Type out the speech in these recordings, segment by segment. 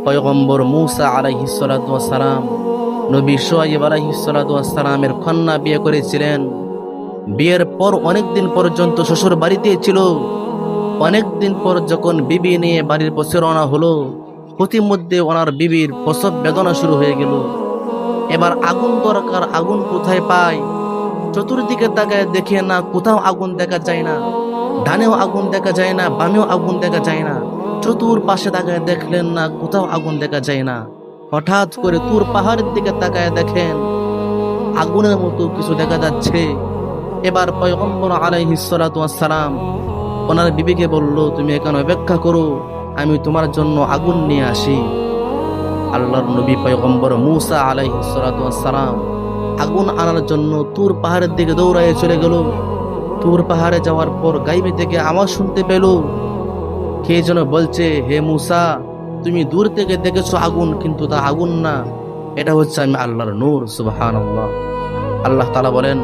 পয়গম্বর মূসা আলাইহিস সালাতু ওয়াস সালাম নবী শুআয়ব আলাইহিস সালাতু ওয়াস সালামের কন্যা বিয়ে করেছিলেন। বিয়ের পর অনেক দিন পর্যন্ত শ্বশুর বাড়িতেই ছিল। অনেক দিন পর যখন বিবি নিয়ে বাড়ির পথে রওনা হলো, প্রতিমধ্যে ওনার বিবির প্রসব বেদনা শুরু হয়ে গেল। এবার আগুন দরকার, আগুন কোথায় পায়? চতুর্দিকে তাকায় দেখে না, কোথাও আগুন দেখা যায় না। ডানেও আগুন দেখা যায় না, বামেও আগুন দেখা যায় না। চতুর পাশে তাকায় দেখলেন না, কোথাও আগুন দেখা যায় না। হঠাৎ করে তুর পাহাড়ের দিকে তাকায় দেখেন আগুনের মতো কিছু দেখা যাচ্ছে। এবার পয়গম্বর আলাইহিস সালাতু ওয়াস সালাম ওনার বিবিকে বলল, তুমি এখানে অপেক্ষা করো, আমি তোমার জন্য আগুন নিয়ে আসি। আল্লাহর নবী পয়গম্বর মূসা আলাইহিস সালাতু ওয়াস সালাম আগুন আনার জন্য তুর পাহাড়ের দিকে দৌড়ায় চলে গেল। তুর পাহাড়ে যাওয়ার পর গাইবে থেকে আওয়াজ শুনতে পেল, কে যেন বলছে, হে মূসা, তুমি দূর থেকে দেখেছো আগুন, কিন্তু তা আগুন না, এটা হচ্ছে আমি আল্লাহর নূর। সুবহানাল্লাহ। আল্লাহ তাআলা বলেন,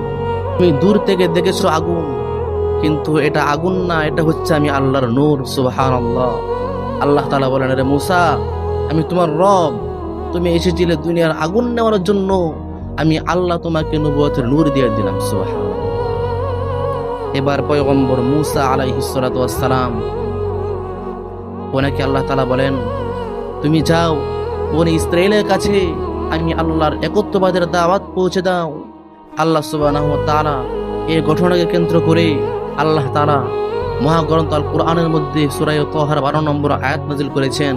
তুমি দূর থেকে দেখেছো আগুন, কিন্তু এটা আগুন না, এটা হচ্ছে আমি আল্লাহর নূর। সুবহানাল্লাহ। আল্লাহ তাআলা বলেন, রে মূসা, আমি তোমার রব, তুমি এসেছিলে দুনিয়ার আগুন নেওয়ার জন্য, আমি আল্লাহ তোমাকে নবুয়তের নূর দিয়ে দিলাম। সুবহানাল্লাহ। এবার পয়গম্বর মূসা আলাইহিস সালাতু ওয়াস সালাম ওনাকে আল্লাহ তাআলা বলেন, তুমি যাও বনি ইসরাইলের কাছে আমি আল্লাহর একত্ববাদের দাওয়াত পৌঁছে দাও। আল্লাহ সুবহানাহু ওয়া তাআলা এই ঘটনাকে কেন্দ্র করে আল্লাহ তাআলা মহাগ্রন্থ আল কুরআনের মধ্যে সূরা তাহার 12 নম্বর আয়াত নাযিল করেছেন।